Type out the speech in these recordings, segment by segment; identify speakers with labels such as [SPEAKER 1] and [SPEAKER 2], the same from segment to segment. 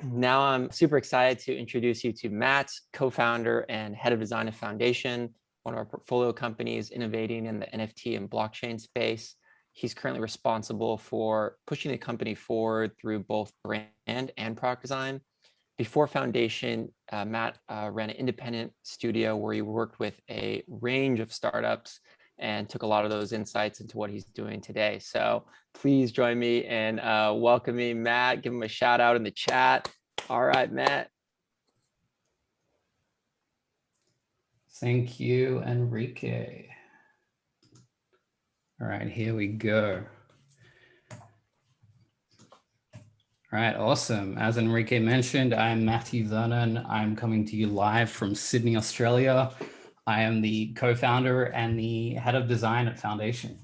[SPEAKER 1] Now I'm super excited to introduce you to Matt, co-founder and head of design of Foundation, one of our portfolio companies innovating in the NFT and blockchain space. He's currently responsible for pushing the company forward through both brand and product design. Before Foundation, Matt ran an independent studio where he worked with a range of startups and took a lot of those insights into what he's doing today. So please join me in welcoming Matt. Give him a shout out in the chat. All right, Matt.
[SPEAKER 2] Thank you, Enrique. All right, here we go. All right, awesome. As Enrique mentioned, I'm Matthew Vernon. I'm coming to you live from Sydney, Australia. I am the co-founder and the head of design at Foundation.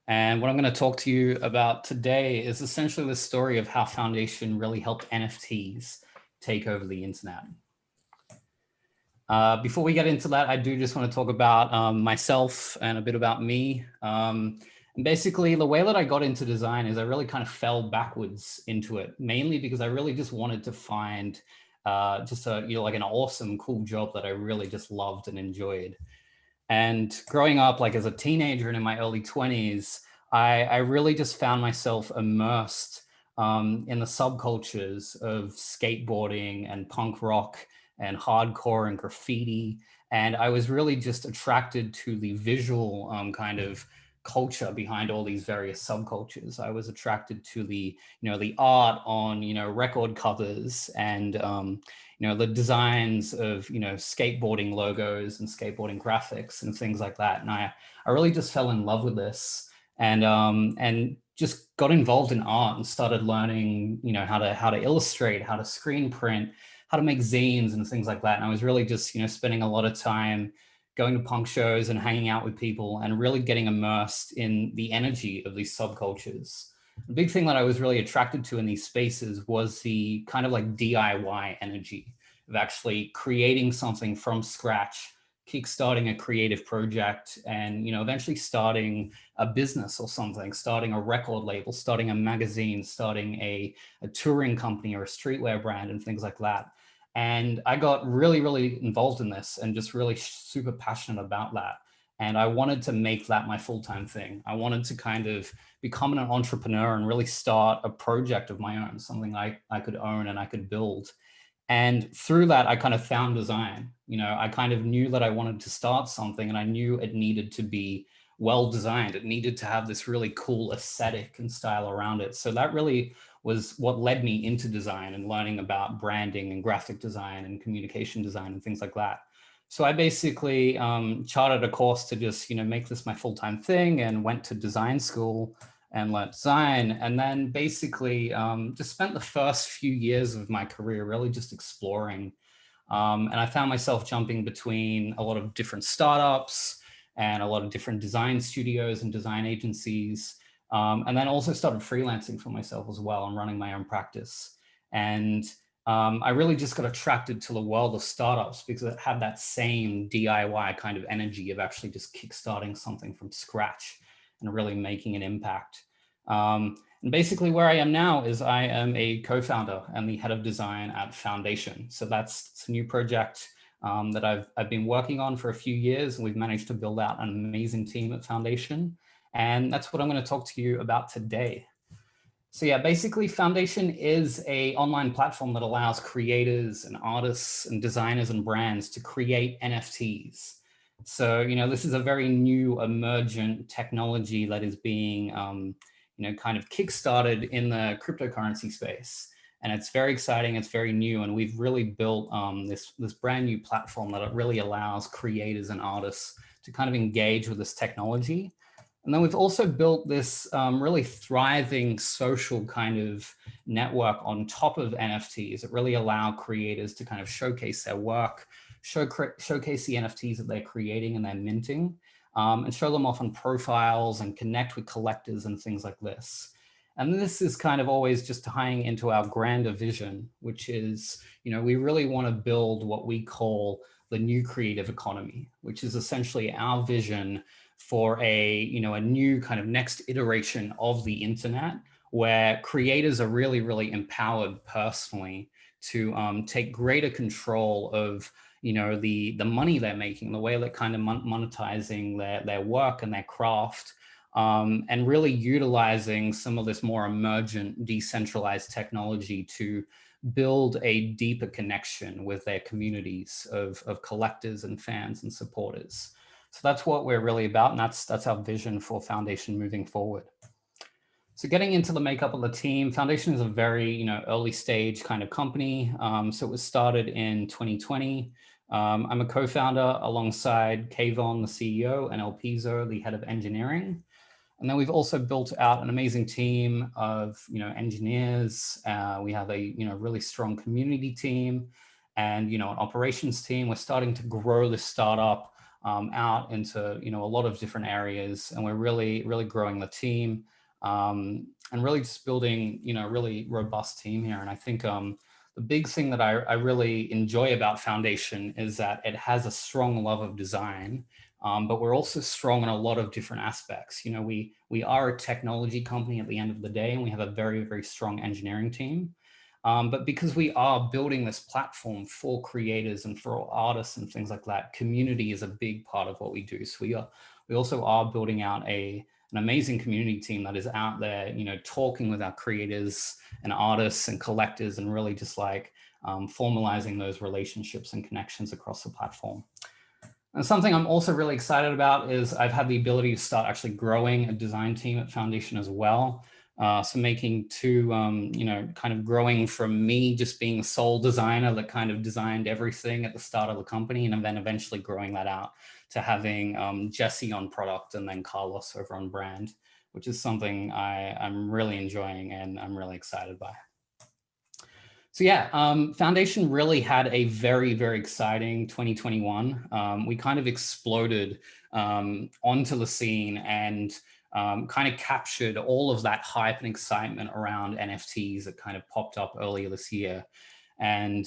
[SPEAKER 2] And what I'm going to talk to you about today is essentially the story of how Foundation really helped NFTs take over the internet. Before we get into that, I do just want to talk about myself and a bit about me. And basically, the way that I got into design is I really kind of fell backwards into it, mainly because I really just wanted to find just a, like an awesome, cool job that I really just loved and enjoyed. And growing up, like as a teenager and in my early 20s, I really just found myself immersed in the subcultures of skateboarding and punk rock and hardcore and graffiti. And I was really just attracted to the visual kind of culture behind all these various subcultures. I was attracted to the, the art on, record covers and, the designs of, skateboarding logos and skateboarding graphics and things like that. And I really just fell in love with this and just got involved in art and started learning, how to illustrate, how to screen print, how to make zines and things like that. And I was really just, spending a lot of time going to punk shows and hanging out with people and really getting immersed in the energy of these subcultures. The big thing that I was really attracted to in these spaces was the kind of like DIY energy of actually creating something from scratch, kickstarting a creative project, and eventually starting a business or something, starting a record label, starting a magazine, starting a touring company or a streetwear brand and things like that. And I got really, really involved in this and just really super passionate about that. And I wanted to make that my full-time thing. I wanted to kind of become an entrepreneur and really start a project of my own, something I could own and I could build. And through that, I kind of found design. I kind of knew that I wanted to start something and I knew it needed to be well designed. It needed to have this really cool aesthetic and style around it. So that really was what led me into design and learning about branding and graphic design and communication design and things like that. So I basically charted a course to just, make this my full-time thing and went to design school and learned design. And then basically just spent the first few years of my career really just exploring. And I found myself jumping between a lot of different startups and a lot of different design studios and design agencies. And then also started freelancing for myself as well and running my own practice. And I really just got attracted to the world of startups because it had that same DIY kind of energy of actually just kickstarting something from scratch and really making an impact. And basically where I am now is I am a co-founder and the head of design at Foundation. So it's a new project that I've been working on for a few years, and we've managed to build out an amazing team at Foundation. And that's what I'm going to talk to you about today. So yeah, basically Foundation is an online platform that allows creators and artists and designers and brands to create NFTs. So, this is a very new emergent technology that is being, kind of kickstarted in the cryptocurrency space. And it's very exciting, it's very new, and we've really built this brand new platform that it really allows creators and artists to kind of engage with this technology. And then we've also built this really thriving social kind of network on top of NFTs that really allow creators to kind of showcase their work, showcase the NFTs that they're creating and they're minting, and show them off on profiles and connect with collectors and things like this. And this is kind of always just tying into our grander vision, which is, we really want to build what we call the new creative economy, which is essentially our vision for a new kind of next iteration of the internet, where creators are really, really empowered personally to take greater control of the money they're making, the way they're kind of monetizing their work and their craft, and really utilizing some of this more emergent, decentralized technology to build a deeper connection with their communities of collectors and fans and supporters. So that's what we're really about, and that's our vision for Foundation moving forward. So getting into the makeup of the team, Foundation is a very early stage kind of company. So it was started in 2020. I'm a co-founder alongside Kayvon, the CEO, and El Piso, the head of engineering. And then we've also built out an amazing team of engineers. We have a really strong community team, and an operations team. We're starting to grow the startup out into a lot of different areas, and we're really growing the team, and really just building a really robust team here. And I think the big thing that I really enjoy about Foundation is that it has a strong love of design. But we're also strong in a lot of different aspects. We are a technology company at the end of the day, and we have a very, very strong engineering team. But because we are building this platform for creators and for artists and things like that, community is a big part of what we do. So we also are building out an amazing community team that is out there, talking with our creators and artists and collectors, and really just like formalizing those relationships and connections across the platform. And something I'm also really excited about is I've had the ability to start actually growing a design team at Foundation as well. So making two, kind of growing from me just being the sole designer that kind of designed everything at the start of the company, and then eventually growing that out to having Jesse on product and then Carlos over on brand, which is something I'm really enjoying and I'm really excited by. So yeah, Foundation really had a very, very exciting 2021. We kind of exploded onto the scene and kind of captured all of that hype and excitement around NFTs that kind of popped up earlier this year. And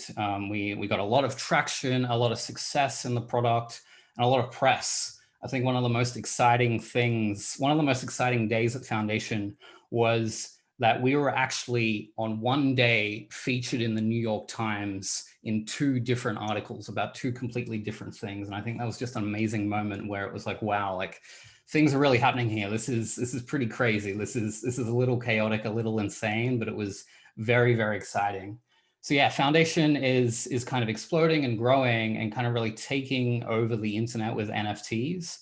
[SPEAKER 2] we got a lot of traction, a lot of success in the product, and a lot of press. I think one of the most exciting days at Foundation was that we were actually on one day featured in the New York Times in 2 different articles about 2 completely different things. And I think that was just an amazing moment where it was like, wow, like things are really happening here. This is pretty crazy. This is a little chaotic, a little insane, but it was very, very exciting. So yeah, Foundation is kind of exploding and growing and kind of really taking over the internet with NFTs.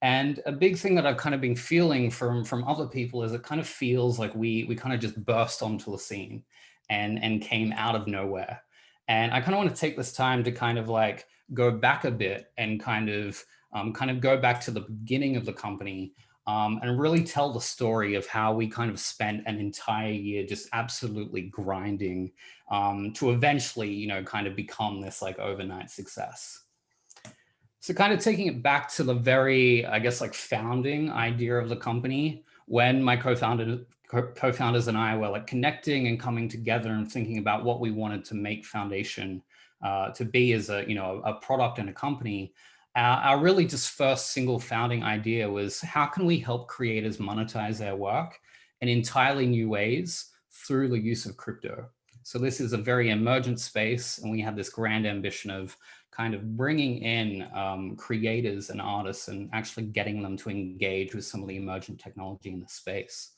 [SPEAKER 2] And a big thing that I've kind of been feeling from other people is it kind of feels like we kind of just burst onto the scene and came out of nowhere. And I kind of want to take this time to kind of like go back a bit and kind of go back to the beginning of the company, and really tell the story of how we kind of spent an entire year just absolutely grinding to eventually, kind of become this like overnight success. So kind of taking it back to the very, I guess, like founding idea of the company, when my co-founders and I were like connecting and coming together and thinking about what we wanted to make Foundation to be as a product and a company, our really just first single founding idea was, how can we help creators monetize their work in entirely new ways through the use of crypto? So this is a very emergent space, and we had this grand ambition of kind of bringing in creators and artists and actually getting them to engage with some of the emergent technology in the space.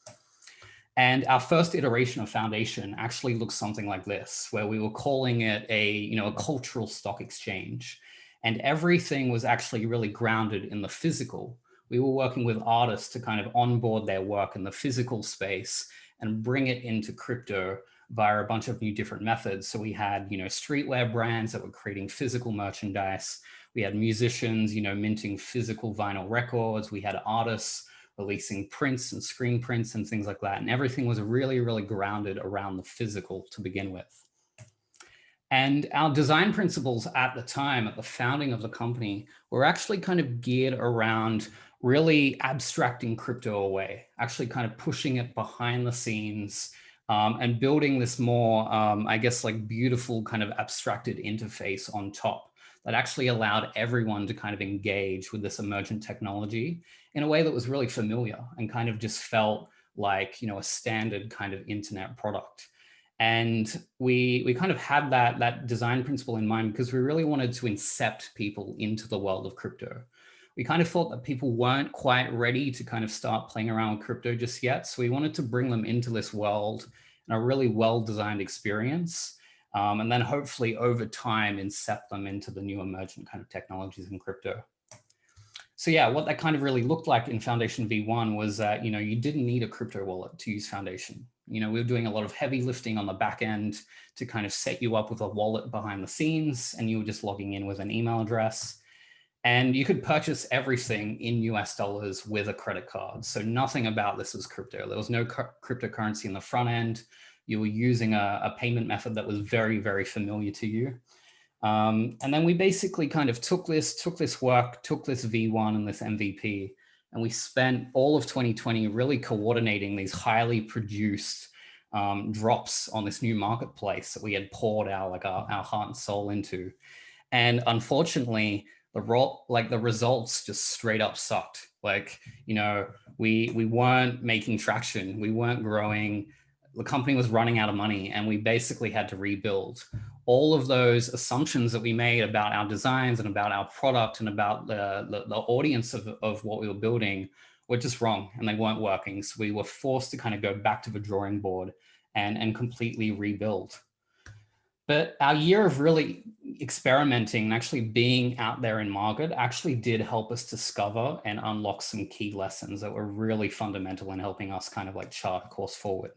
[SPEAKER 2] And our first iteration of Foundation actually looks something like this, where we were calling it a cultural stock exchange. And everything was actually really grounded in the physical. We were working with artists to kind of onboard their work in the physical space and bring it into crypto via a bunch of new different methods. So we had, streetwear brands that were creating physical merchandise. We had musicians, minting physical vinyl records. We had artists releasing prints and screen prints and things like that. And everything was really, really grounded around the physical to begin with. And our design principles at the time, at the founding of the company, were actually kind of geared around really abstracting crypto away, actually kind of pushing it behind the scenes, and building this more, I guess, like beautiful kind of abstracted interface on top that actually allowed everyone to kind of engage with this emergent technology in a way that was really familiar and kind of just felt like, a standard kind of internet product. And we kind of had that design principle in mind because we really wanted to incept people into the world of crypto. We kind of thought that people weren't quite ready to kind of start playing around with crypto just yet. So we wanted to bring them into this world in a really well-designed experience. And then hopefully over time, incept them into the new emergent kind of technologies in crypto. So yeah, what that kind of really looked like in Foundation V1 was that, you didn't need a crypto wallet to use Foundation. We were doing a lot of heavy lifting on the back end to kind of set you up with a wallet behind the scenes, and you were just logging in with an email address. And you could purchase everything in US dollars with a credit card. So nothing about this was crypto. There was no cryptocurrency in the front end. You were using a payment method that was very, very familiar to you. And then we basically kind of took this work, took this V1 and this MVP, and we spent all of 2020 really coordinating these highly produced drops on this new marketplace that we had poured our heart and soul into. And unfortunately, the results just straight up sucked. We weren't making traction. We weren't growing. The company was running out of money, and we basically had to rebuild. All of those assumptions that we made about our designs and about our product and about the audience of what we were building were just wrong, and they weren't working. So we were forced to kind of go back to the drawing board and completely rebuild. But our year of really experimenting and actually being out there in market actually did help us discover and unlock some key lessons that were really fundamental in helping us kind of like chart a course forward.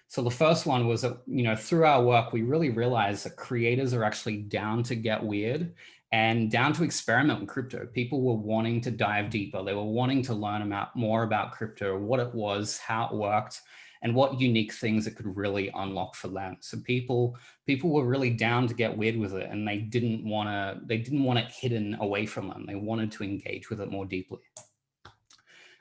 [SPEAKER 2] So the first one was that, through our work, we really realized that creators are actually down to get weird and down to experiment with crypto. People were wanting to dive deeper. They were wanting to learn more about crypto, what it was, how it worked, and what unique things it could really unlock for them. So people were really down to get weird with it, and they didn't want it hidden away from them. They wanted to engage with it more deeply.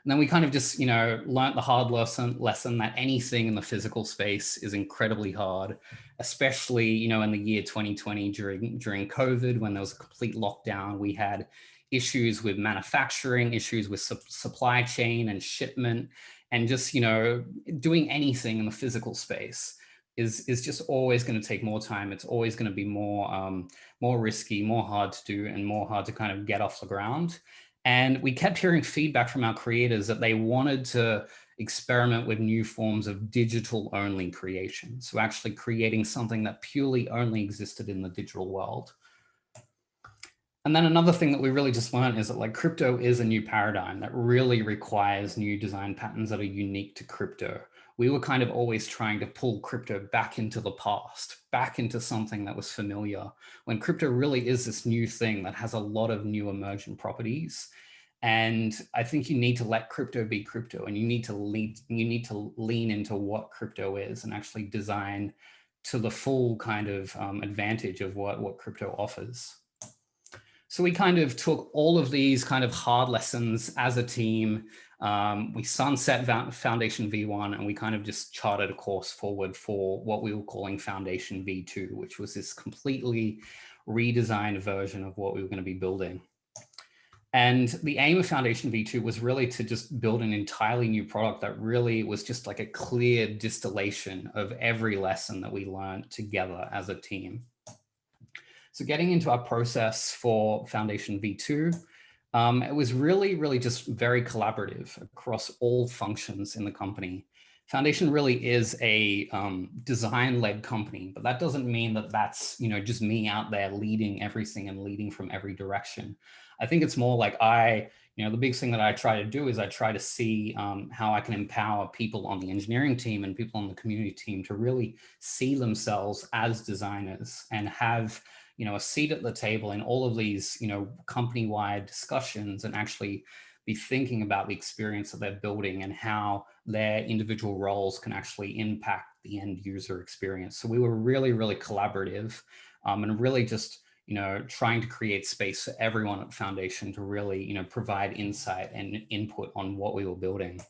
[SPEAKER 2] And then we kind of just, learned the hard lesson that anything in the physical space is incredibly hard, especially, in the year 2020 during COVID, when there was a complete lockdown. We had issues with manufacturing, issues with supply chain and shipment, and just, doing anything in the physical space is just always going to take more time. It's always going to be more risky, more hard to do, and more hard to kind of get off the ground. And we kept hearing feedback from our creators that they wanted to experiment with new forms of digital only creation. So actually creating something that purely only existed in the digital world. And then another thing that we really just learned is that crypto is a new paradigm that really requires new design patterns that are unique to crypto. We were kind of always trying to pull crypto back into the past, back into something that was familiar, when crypto really is this new thing that has a lot of new emergent properties. And I think you need to let crypto be crypto, and you need to lean into what crypto is and actually design to the full kind of advantage of what crypto offers. So we kind of took all of these kind of hard lessons as a team. We sunset Foundation V1, and we kind of just charted a course forward for what we were calling Foundation V2, which was this completely redesigned version of what we were going to be building. And the aim of Foundation V2 was really to just build an entirely new product that really was just like a clear distillation of every lesson that we learned together as a team. So getting into our process for Foundation V2, it was really just very collaborative across all functions in the company. Foundation really is a design-led company, but that doesn't mean that that's just me out there leading everything and leading from every direction. I think it's more like the big thing that I try to do is I try to see how I can empower people on the engineering team and people on the community team to really see themselves as designers and have a seat at the table in all of these, company-wide discussions, and actually be thinking about the experience that they're building and how their individual roles can actually impact the end user experience. So we were really collaborative and really just, trying to create space for everyone at Foundation to really, provide insight and input on what we were building.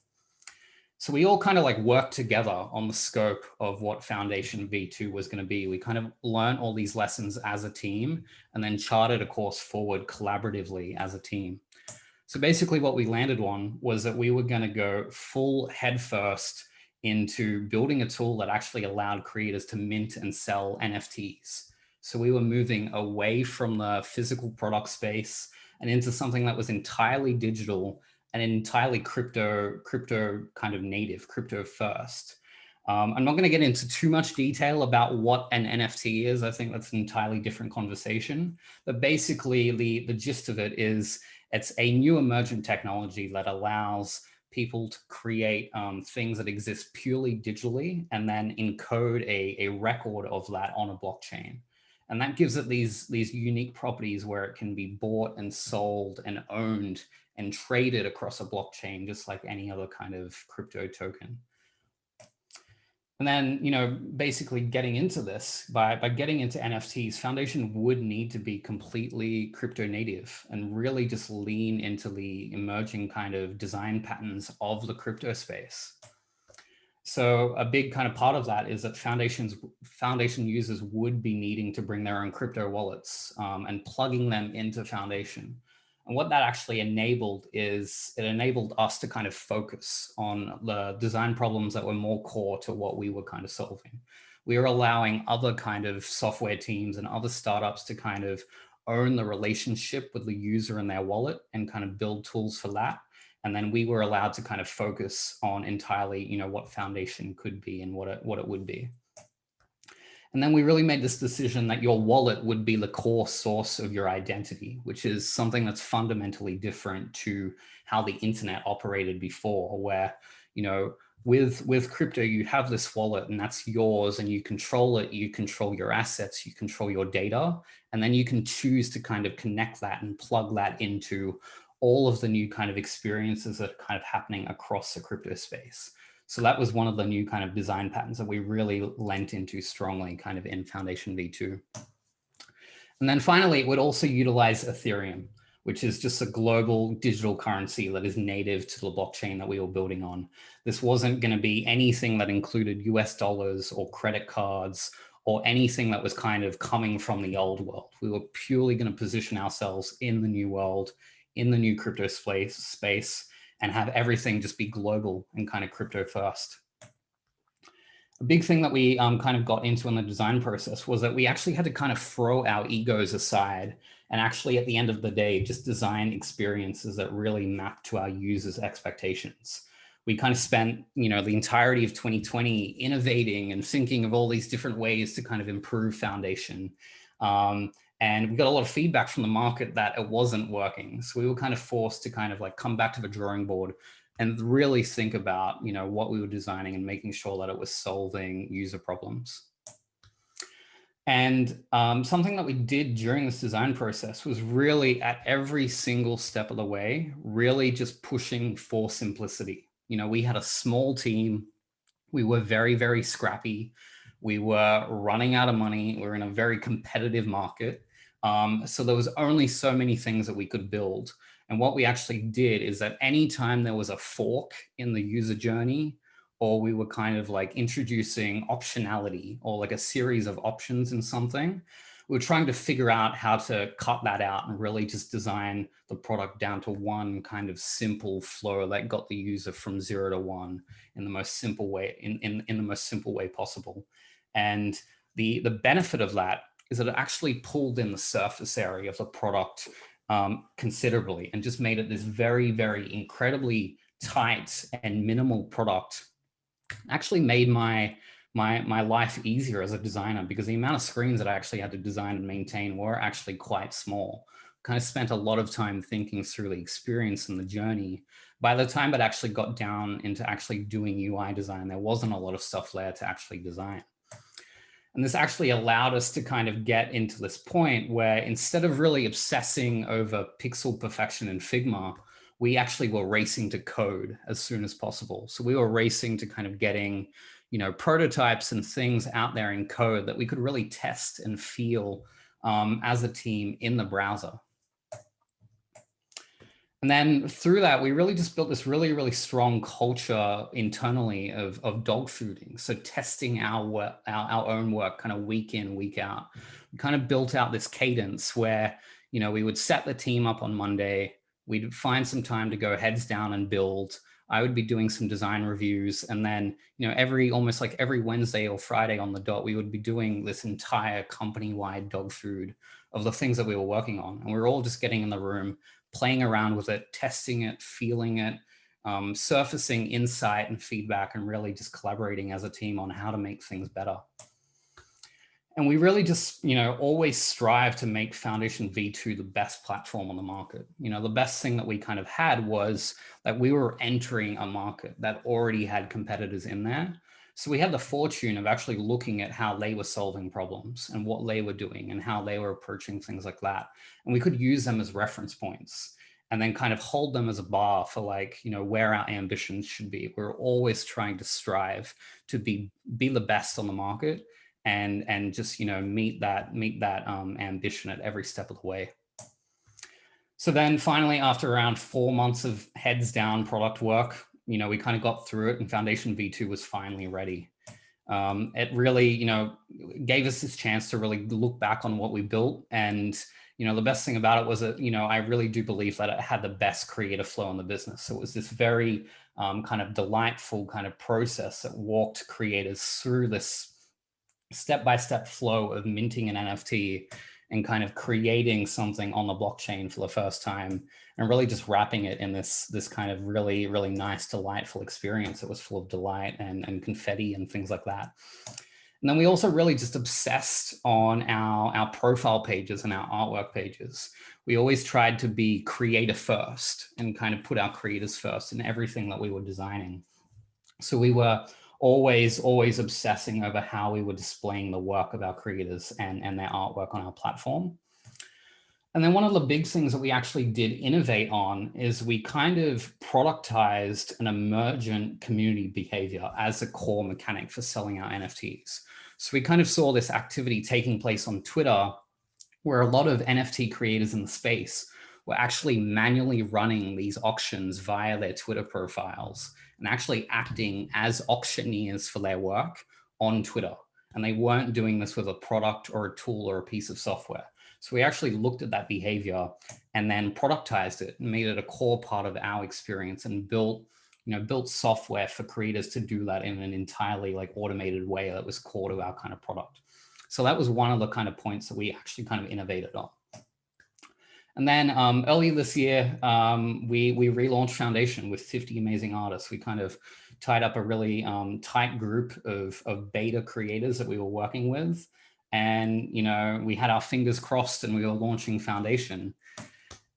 [SPEAKER 2] So we all kind of worked together on the scope of what Foundation V2 was going to be. We kind of learned all these lessons as a team and then charted a course forward collaboratively as a team. So basically what we landed on was that we were going to go full head first into building a tool that actually allowed creators to mint and sell NFTs. So we were moving away from the physical product space and into something that was entirely digital and entirely crypto kind of native, crypto first. I'm not going to get into too much detail about what an NFT is. I think that's an entirely different conversation. But basically, the gist of it is it's a new emergent technology that allows people to create things that exist purely digitally and then encode a record of that on a blockchain. And that gives it these unique properties where it can be bought and sold and owned and traded across a blockchain, just like any other kind of crypto token. And then, you know, basically getting into this, by getting into NFTs, Foundation would need to be completely crypto native and really just lean into the emerging kind of design patterns of the crypto space. So a big kind of part of that is that Foundation users would be needing to bring their own crypto wallets and plugging them into Foundation. And what that actually enabled is it enabled us to kind of focus on the design problems that were more core to what we were kind of solving. We were allowing other kind of software teams and other startups to kind of own the relationship with the user and their wallet and kind of build tools for that. And then we were allowed to kind of focus on entirely, you know, what Foundation could be and what it would be. And then we really made this decision that your wallet would be the core source of your identity, which is something that's fundamentally different to how the internet operated before, where, you know, with crypto, you have this wallet and that's yours and you control it, you control your assets, you control your data, and then you can choose to kind of connect that and plug that into all of the new kind of experiences that are kind of happening across the crypto space. So that was one of the new kind of design patterns that we really lent into strongly kind of in Foundation V2. And then finally, it would also utilize Ethereum, which is just a global digital currency that is native to the blockchain that we were building on. This wasn't going to be anything that included US dollars or credit cards or anything that was kind of coming from the old world. We were purely going to position ourselves in the new world, in the new crypto space, and have everything just be global and kind of crypto first. A big thing that we kind of got into in the design process was that we actually had to kind of throw our egos aside and actually at the end of the day, just design experiences that really map to our users' expectations. We kind of spent, you know, the entirety of 2020 innovating and thinking of all these different ways to kind of improve Foundation. And we got a lot of feedback from the market that it wasn't working. So we were kind of forced to kind of like come back to the drawing board and really think about, you know, what we were designing and making sure that it was solving user problems. And something that we did during this design process was really at every single step of the way, really just pushing for simplicity. You know, we had a small team. We were very, very scrappy. We were running out of money. We were in a very competitive market. So there was only so many things that we could build. And what we actually did is that anytime there was a fork in the user journey, or we were kind of like introducing optionality or like a series of options in something, we were trying to figure out how to cut that out and really just design the product down to one kind of simple flow that got the user from 0 to 1 in the most simple way, in the most simple way possible. And the benefit of that is that it actually pulled in the surface area of the product considerably and just made it this very, very incredibly tight and minimal product. Actually made my life easier as a designer because the amount of screens that I actually had to design and maintain were actually quite small. Kind of spent a lot of time thinking through the experience and the journey. By the time it actually got down into actually doing UI design, there wasn't a lot of stuff there to actually design. And this actually allowed us to kind of get into this point where instead of really obsessing over pixel perfection in Figma, we actually were racing to code as soon as possible. So we were racing to kind of getting, you know, prototypes and things out there in code that we could really test and feel as a team in the browser. And then through that, we really just built this really, really strong culture internally of dog fooding. So testing our own work kind of week in, week out. We kind of built out this cadence where, you know, we would set the team up on Monday. we'd find some time to go heads down and build. I would be doing some design reviews, and then, you know, almost like every Wednesday or Friday on the dot, we would be doing this entire company-wide dog food of the things that we were working on. And we were all just getting in the room, playing around with it, testing it, feeling it, surfacing insight and feedback, and really just collaborating as a team on how to make things better. And we really just, you know, always strive to make Foundation V2 the best platform on the market. You know, the best thing that we kind of had was that we were entering a market that already had competitors in there. So we had the fortune of actually looking at how they were solving problems and what they were doing and how they were approaching things like that. And we could use them as reference points and then kind of hold them as a bar for, like, you know, where our ambitions should be. We're always trying to strive to be the best on the market, and just, you know, meet that ambition at every step of the way. So then finally, after around 4 months of heads down product work, you know, we kind of got through it, and Foundation V2 was finally ready. It really, you know, gave us this chance to really look back on what we built. And, you know, the best thing about it was that, you know, I really do believe that it had the best creative flow in the business. So it was this very kind of delightful kind of process that walked creators through this step-by-step flow of minting an NFT and kind of creating something on the blockchain for the first time, and really just wrapping it in this kind of really, really nice, delightful experience that was full of delight and confetti and things like that. And then we also really just obsessed on our profile pages and our artwork pages. We always tried to be creator first and kind of put our creators first in everything that we were designing. So we were always obsessing over how we were displaying the work of our creators and their artwork on our platform. And then one of the big things that we actually did innovate on is we kind of productized an emergent community behavior as a core mechanic for selling our NFTs. So we kind of saw this activity taking place on Twitter, where a lot of NFT creators in the space were actually manually running these auctions via their Twitter profiles and actually acting as auctioneers for their work on Twitter. And they weren't doing this with a product or a tool or a piece of software. So we actually looked at that behavior and then productized it and made it a core part of our experience, and built software for creators to do that in an entirely like automated way that was core to our kind of product. So that was one of the kind of points that we actually kind of innovated on. And then early this year, we relaunched Foundation with 50 amazing artists. We kind of tied up a really tight group of beta creators that we were working with. And, you know, we had our fingers crossed and we were launching Foundation.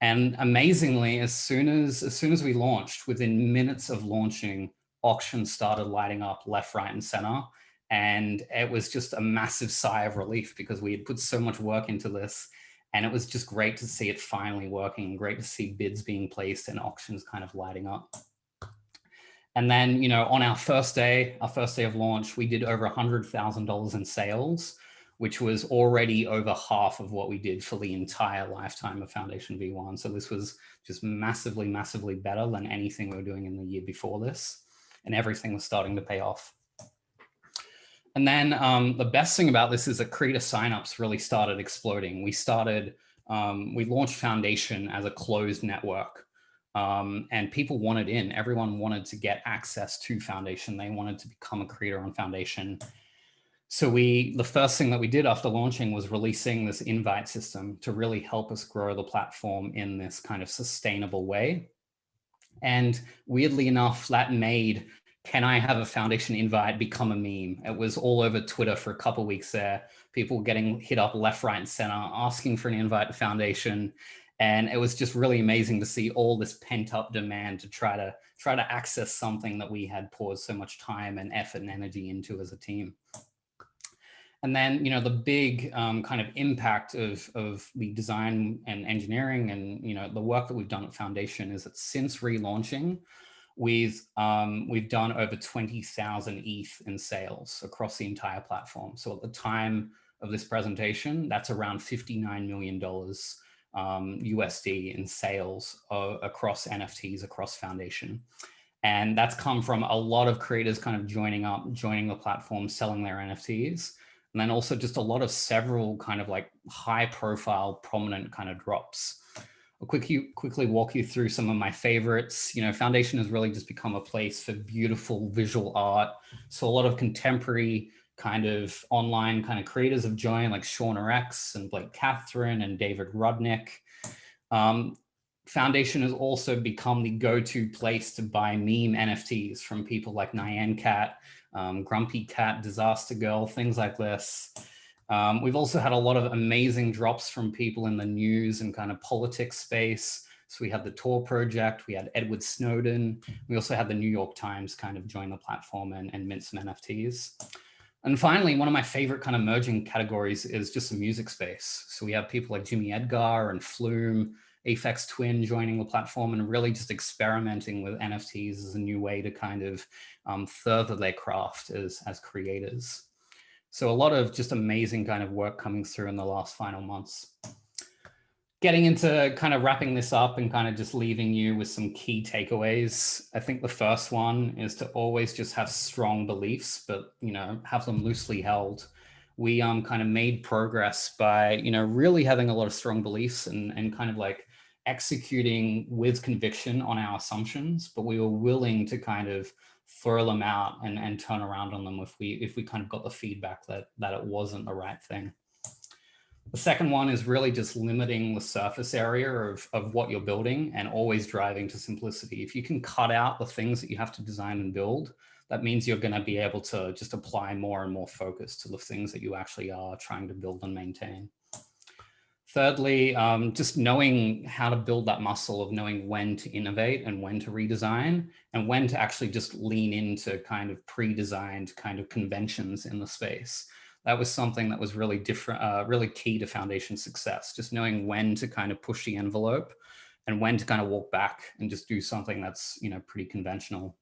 [SPEAKER 2] And amazingly, as soon as we launched, within minutes of launching, auctions started lighting up left, right, and center. And it was just a massive sigh of relief, because we had put so much work into this. And it was just great to see it finally working, great to see bids being placed and auctions kind of lighting up. And then, you know, on our first day of launch, we did over $100,000 in sales, which was already over half of what we did for the entire lifetime of Foundation V1. So this was just massively, massively better than anything we were doing in the year before this. And everything was starting to pay off. And then the best thing about this is that creator signups really started exploding. We launched Foundation as a closed network, and people wanted in. Everyone wanted to get access to Foundation. They wanted to become a creator on Foundation. So the first thing that we did after launching was releasing this invite system to really help us grow the platform in this kind of sustainable way. And weirdly enough, that made "Can I have a Foundation invite" become a meme. It was all over Twitter for a couple of weeks there. People getting hit up left, right, and center, asking for an invite to Foundation. And it was just really amazing to see all this pent up demand to try to access something that we had poured so much time and effort and energy into as a team. And then, you know, the big kind of impact of the design and engineering and, you know, the work that we've done at Foundation is that since relaunching, we've done over 20,000 ETH in sales across the entire platform. So at the time of this presentation, that's around $59 million USD in sales across NFTs, across Foundation. And that's come from a lot of creators kind of joining the platform, selling their NFTs. And then also just a lot of several kind of like high profile, prominent kind of drops. I'll quickly walk you through some of my favorites. You know, Foundation has really just become a place for beautiful visual art. So a lot of contemporary kind of online kind of creators have joined, like Shauna X and Blake Catherine and David Rudnick. Foundation has also become the go-to place to buy meme NFTs from people like Nyan Cat, Grumpy Cat, Disaster Girl, things like this. We've also had a lot of amazing drops from people in the news and kind of politics space. So we had the Tor Project, we had Edward Snowden. We also had the New York Times kind of join the platform and mint some NFTs. And finally, one of my favorite kind of merging categories is just the music space. So we have people like Jimmy Edgar and Flume, Aphex Twin joining the platform and really just experimenting with NFTs as a new way to kind of further their craft as creators. So a lot of just amazing kind of work coming through in the last final months. Getting into kind of wrapping this up and kind of just leaving you with some key takeaways. I think the first one is to always just have strong beliefs, but, you know, have them loosely held. We kind of made progress by, you know, really having a lot of strong beliefs and kind of like executing with conviction on our assumptions, but we were willing to kind of throw them out and turn around on them if we kind of got the feedback that it wasn't the right thing. The second one is really just limiting the surface area of what you're building and always driving to simplicity. If you can cut out the things that you have to design and build, that means you're going to be able to just apply more and more focus to the things that you actually are trying to build and maintain. Thirdly, just knowing how to build that muscle of knowing when to innovate and when to redesign and when to actually just lean into kind of pre-designed kind of conventions in the space. That was something that was really different, really key to Foundation success, just knowing when to kind of push the envelope and when to kind of walk back and just do something that's, you know, pretty conventional.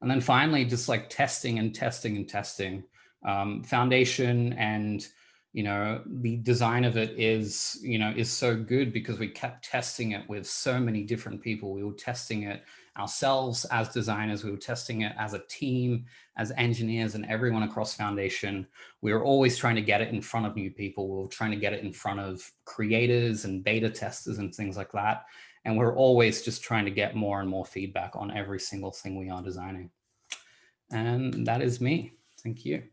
[SPEAKER 2] And then finally, just like testing and testing and testing. Foundation and, you know, the design of it is, you know, is so good because we kept testing it with so many different people. We were testing it ourselves as designers, we were testing it as a team, as engineers and everyone across Foundation. We were always trying to get it in front of new people. We were trying to get it in front of creators and beta testers and things like that. And we're always just trying to get more and more feedback on every single thing we are designing. And that is me. Thank you.